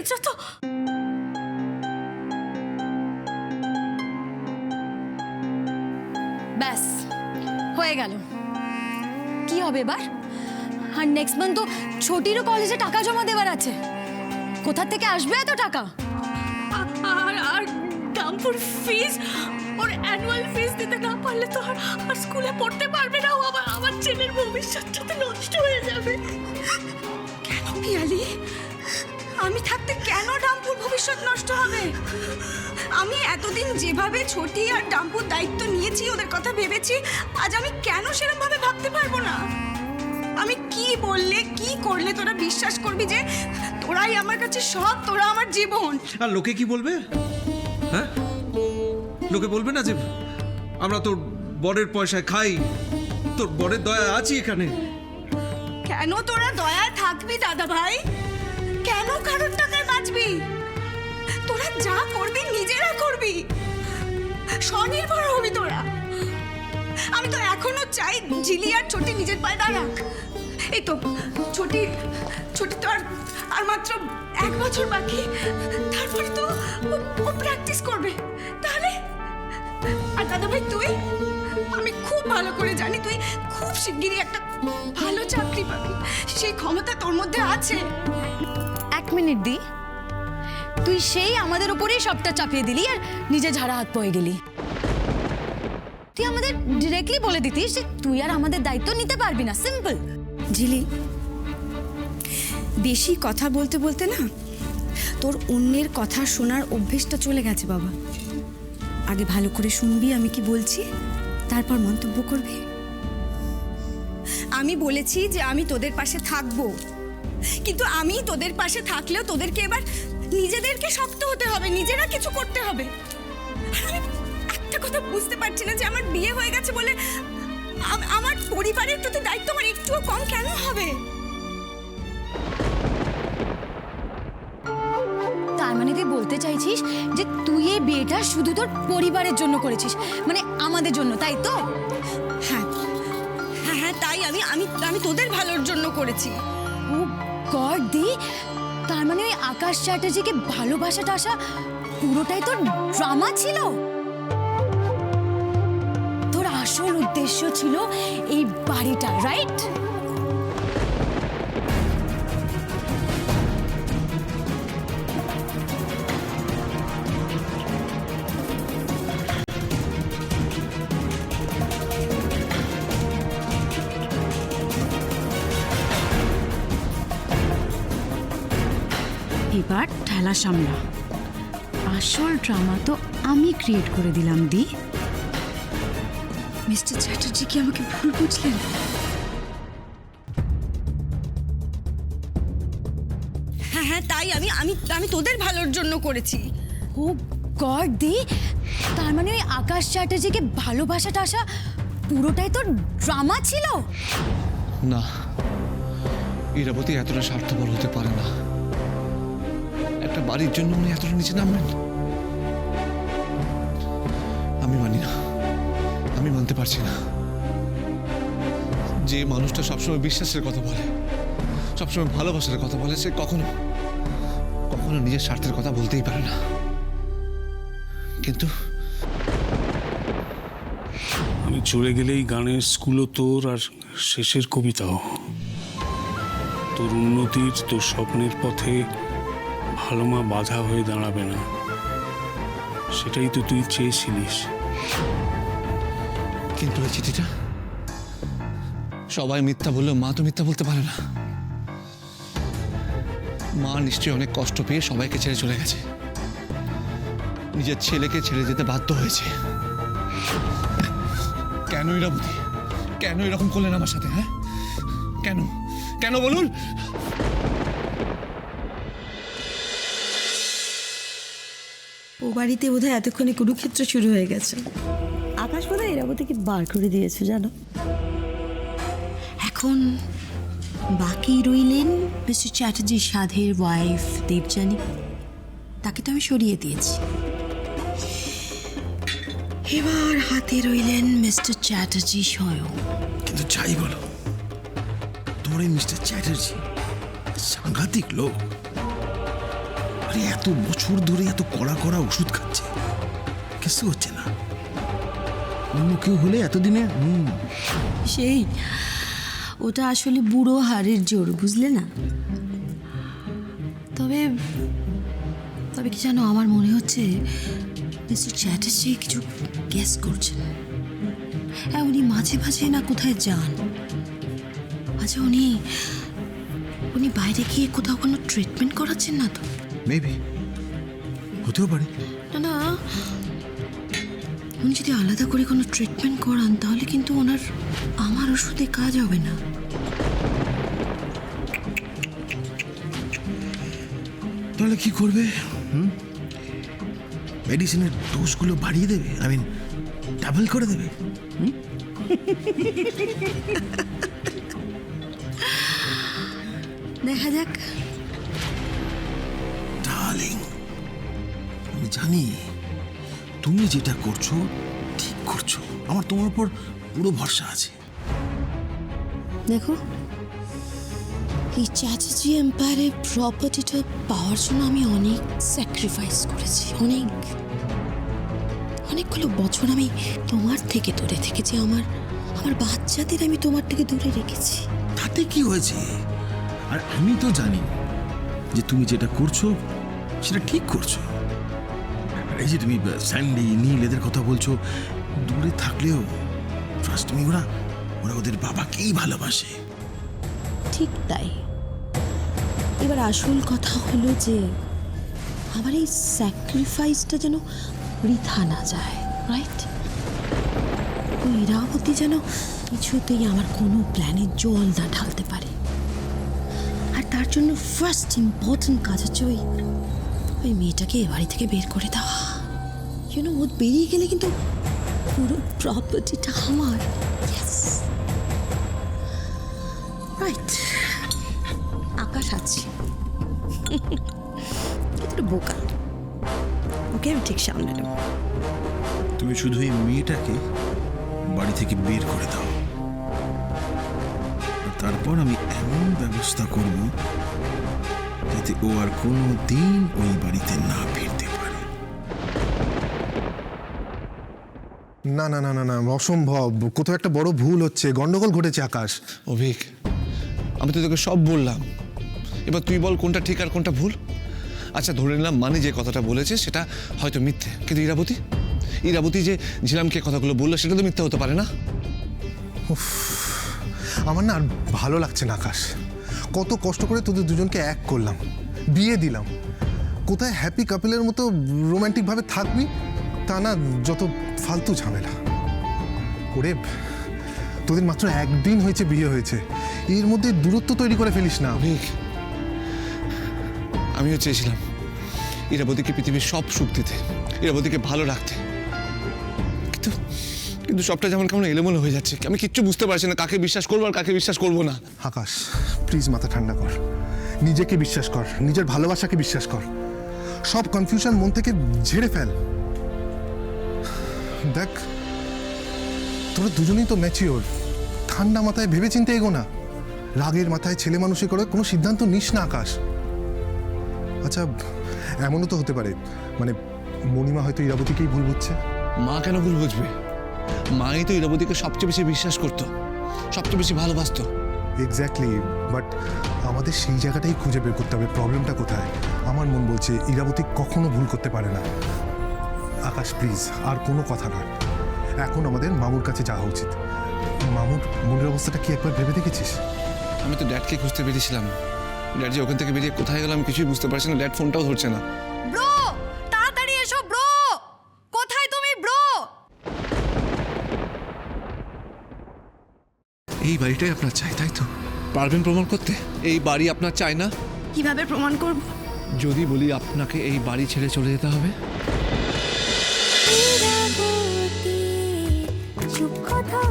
হয়েছে তো। ব্যাস হয়ে গেল। কি হবে এবার? আর নেক্সট মান্থ তো ছোটিরও কলেজে টাকা জমা দেওয়ার আছে। কোথা থেকে আসবে এত টাকা? আর ডাম্পুর ফিস, ওর অ্যানুয়াল ফিস দিতে না পারলে তো আর স্কুলে পড়তে পারবে না। ও আমার ছেলের ভবিষ্যৎটা তো নষ্ট হয়ে যাবে। কেন পিয়ালি? আমি থাকতে কেন ডাম্পুর ভবিষ্যৎ নষ্ট হবে? আমি এতদিন যেভাবে ছোটি আর ডাম্পুর দায়িত্ব নিয়েছি, ওদের কথা ভেবেছি, আজ আমি কেন সেরকম ভাবে ভাবতে পারবো না? আমি কি বললে কি করলে তোরা বিশ্বাস করবি যে তোরাই আমার কাছে সব, তোরা আমার জীবন? আর লোকে কি বলবে? হ্যাঁ, লোকে বলবে না যে আমরা তোর বরের পয়সায় খাই, তোর বরের দয়া আছি এখানে? কেন তোরা দয়া থাকবি দাদা ভাই? কেন কারোর টাকায় বাঁচবি? তোরা যা করবি নিজেরা করবি, স্বনির্ভর হবি তোরা। আমি তো এখনো চাই ঝিলি আর ছোটি নিজের পায়ে দাঁড়াক। এই তো ছোটি তো আর মাত্র 1 বছর বাকি, তারপরে তো ও প্র্যাকটিস করবে। তাহলে আর দাদা ভাই তুই, আমি খুব ভালো করে জানি তুই খুব শিগগিরই একটা ভালো চাকরি পাবি। সেই ক্ষমতা তোর মধ্যে আছে। 1 মিনিট দি, তুই সেই আমাদের উপরেই সবটা চাপিয়ে দিলি আর নিজে ঝাড়া হাত পয়ে গেলি। তুই আমাদের ডিরেক্টলি বলে দিতিস যে তুই আর আমাদের দায়িত্ব নিতে পারবি না, সিম্পল। ঝিলি, বেশি কথা বলতে বলতে না তোর অন্যের কথা শোনার অভ্যেসটা চলে গেছে বাবা। আগে ভালো করে শুনবি আমি কি বলছি, তারপর মন্তব্য করবি। আমি বলেছি যে আমি তোদের পাশে থাকবো, কিন্তু আমি তোদের পাশে থাকলেও তোদেরকে এবার নিজেদেরকে শক্ত হতে হবে, নিজেরা কিছু করতে হবে। আর আমি একটা কথা বুঝতে পারছি না যে আমার বিয়ে হয়ে গেছে বলে আমার পরিবারের প্রতি দায়িত্ব আমার একটুও কম কেন হবে? তার মানে তুই বলতে চাইছিস যে তুই এই বিয়েটা শুধু তোর পরিবারের জন্য করেছিস, মানে আমাদের জন্য, তাই তো? হ্যাঁ হ্যাঁ হ্যাঁ, তাই আমি তোদের ভালোর জন্য করেছি। ও গড দি, তার মানে ওই আকাশ চ্যাটার্জিকে ভালোবাসাটা আসা পুরোটাই তোর ড্রামা ছিল? তোর আসল উদ্দেশ্য ছিল এই বাড়িটা, রাইট? এবার ঠেলা সামলা। আসল ড্রামা তো আমি ক্রিয়েট করে দিলাম দি। মিস্টার চ্যাটার্জি কি আমাকে ভুল বুঝলেন? হ্যাঁ হ্যাঁ, তাই আমি তোদের ভালোর জন্য করেছি। ও গড দি, তার মানে ওই আকাশ চ্যাটার্জিকে ভালোবাসাটা আসা পুরোটাই তোর ড্রামা ছিল? না, ইরাবতী এতটা স্বার্থপর হতে পারে না। একটা বাড়ির জন্য উনি এতটা নিচে নামবেন? আমি মানি না, আমি মানতে পারছি না। যে মানুষটা সবসময় বিশ্বাসের কথা বলে, সবসময় ভালোবাসার কথা বলে, সে কখনো কখনো নিজের স্বার্থের কথা বলতেই পারে না। কিন্তু আমি চলে গেলেই গানের স্কুলও তোর, আর শেষের কবিতাও। তোর উন্নতির, তোর স্বপ্নের পথে ভালো মা বাধা হয়ে দাঁড়াবে না, সেটাই তো তুই চেয়েছিলিস। কিন্তু এই চিঠিটা, সবাই মিথ্যা বললেও মা তো মিথ্যা বলতে পারে না। মা নিশ্চয়ই অনেক কষ্ট পেয়ে সবাইকে ছেড়ে চলে গেছে, নিজের ছেলেকে ছেড়ে যেতে বাধ্য হয়েছে। কেন ইরাবতী, কেন এরকম করলেন আমার সাথে? হ্যাঁ, কেন কেন বলুন? ও বাড়িতে বোধহয় এতক্ষণে কুরুক্ষেত্র শুরু হয়ে গেছে। আকাশ বোধহয় ইরাবতীকে বার করে দিয়েছে জানো। এখন বাকি রইলেন মিস্টার চ্যাটার্জি সাধের ওয়াইফ দেবযানী। তাকে তো আমি সরিয়ে দিয়েছি। এবার হাতে রইলেন মিস্টার চ্যাটার্জি স্বয়ং। কিন্তু যাই বলো, তোমার এই মিস্টার চ্যাটার্জি সাংঘাতিক লোক। আরে এত বছর ধরে এত কড়া কড়া ওষুধ খাচ্ছে, কিছু হচ্ছে না। অন্য কেউ হলে এতদিনে সেই ওটা আসলে বুড়ো হাড়ের জোর, বুঝলে না? তবে তবে কি জানো, আমার মনে হচ্ছে মিস্টার চ্যাটার্জি কিছু গেস করছেন। হ্যাঁ, উনি মাঝে মাঝে না কোথায় যান। আচ্ছা, উনি বাইরে গিয়ে কোথাও কোনো ট্রিটমেন্ট করাচ্ছেন না তো? মেবি হতেও পারে। না না, উনি যদি আলাদা করে কোনো ট্রিটমেন্ট করান তাহলে কিন্তু ওনার আমার ওষুধে কাজ হবে না। তাহলে কি করবে? মেডিসিনের ডোজগুলো বাড়িয়ে দেবে, আই মিন ডাবল করে দেবে। দেখা যাক। ডার্লিং, আমি জানি তুমি যেটা করছো ঠিক করছো, আমার তোমার উপর পুরো ভরসা আছে। দেখো, এই চ্যাটার্জি এম্পায়ারের প্রপার্টিটা পাওয়ার জন্য আমি অনেক স্যাক্রিফাইস করেছি। অনেকগুলো বছর আমি তোমার থেকে দূরে থেকেছি। আমার বাচ্চাদের আমি তোমার থেকে দূরে রেখেছি। তাতে কি হয়েছে? আর আমি তো জানি যে তুমি যেটা করছো সেটা ঠিক করছো। এই যে তুমি স্যান্ডি, নীল এদের কথা বলছো, দূরে থাকলেও ট্রাস্ট মি, ওরা ওদের বাবাকেই ভালোবাসে। ঠিক তাই। এবার আসল কথা হলো যে আমার এই স্যাক্রিফাইসটা যেন বৃথা না যায়, রাইট? ওই ইরাবতী যেন কিছুতেই আমার কোনো প্ল্যানে জল না ঢালতে পারে। আর তার জন্য ফার্স্ট ইম্পর্টেন্ট কাজ হচ্ছে ওই মেয়েটাকে এ বাড়ি থেকে বের করে দেওয়া। ইউনো, ও বেরিয়ে গেলে কিন্তু পুরো প্রপার্টিটা আমার। রাইট, আকাশ আছে কিন্তু বোকা, ওকে আমি ঠিক সামনে নেব। তুমি শুধু এই মেয়েটাকে বাড়ি থেকে বের করে দাও, আর তারপর আমি এমন ব্যবস্থা করব যাতে ও আর কোনো দিন ওই বাড়িতে না ফিরতে পারে। না না না না না, অসম্ভব। কোথাও একটা বড় ভুল হচ্ছে, গন্ডগোল ঘটেছে আকাশ। অভিক, আমি তো তোকে সব বললাম, এবার তুই বল কোনটা ঠিক আর কোনটা ভুল। আচ্ছা, ধরে নিলাম মানে যে কথাটা বলেছে সেটা হয়তো মিথ্যে, কিন্তু ইরাবতী যে ঝিলামকে কথাগুলো বললো সেটা তো মিথ্যে হতে পারে না। আমার না আর ভালো লাগছে না আকাশ। কত কষ্ট করে তোদের দুজনকে এক করলাম, বিয়ে দিলাম। কোথায় হ্যাপি কাপলের মতো রোম্যান্টিকভাবে থাকবি, তা না যত ফালতু ঝামেলা। ওরে, তোদের মাত্র একদিন হয়েছে বিয়ে হয়েছে, এর মধ্যে দূরত্ব তৈরি করে ফেলিস না। অভিক, আমিও চেয়েছিলাম ইরাবতীকে পৃথিবীর সব সুখ দিতে, ইরাবতীকে ভালো রাখতে, কিন্তু সবটা যেমন কেমন এলোমেলো হয়ে যাচ্ছে। আমি কিচ্ছু বুঝতে পারছি না কাকে বিশ্বাস করবো আর কাকে বিশ্বাস করবো না। আকাশ, প্লিজ মাথা ঠান্ডা কর, নিজেকে বিশ্বাস কর, নিজের ভালোবাসাকে বিশ্বাস কর, সব কনফিউশন মন থেকে ঝেড়ে ফেল। দেখ, তোরা দুজনেই তো ম্যাচিওর, ঠান্ডা মাথায় ভেবে চিন্তে এগো না। রাগের মাথায় ছেলে মানুষই করে কোনো সিদ্ধান্ত নিস না আকাশ। আচ্ছা, এমনও তো হতে পারে মানে মণিমা হয়তো ইরাবতীকেই ভুল বুঝছে। মা কেন ভুল বুঝবে? মাই তো ইরাবতীকে সবচেয়ে বেশি বিশ্বাস করতো, সবচেয়ে বেশি ভালোবাসতো। এক্স্যাক্টলি, বাট আমাদের সেই জায়গাটাই খুঁজে বের করতে হবে প্রবলেমটা কোথায়। আমার মন বলছে ইরাবতী কখনো ভুল করতে পারে না। আকাশ প্লিজ, আর কোনো কথা নয়, এখন আমাদের মামুর কাছে যাওয়া উচিত। মামুর মনের অবস্থাটা কি একবার ভেবে দেখেছিস? আমি তো ড্যাডকে খুঁজতে বেরিয়েছিলাম, ড্যাড যে ওখান থেকে বেরিয়ে কোথায় গেল আমি কিছুই বুঝতে পারছি না। ড্যাড ফোনটাও ধরছে না। ব্রো, তাড়াতাড়ি এসো ব্রো। কোথায় তুমি ব্রো? এই বাড়িটাই আপনার চাই, তাই তো? পারবেন প্রমাণ করতে এই বাড়ি আপনার চাই না? কিভাবে প্রমাণ করব? যদি বলি আপনাকে এই বাড়ি ছেড়ে চলে যেতে হবে। চুপ কথা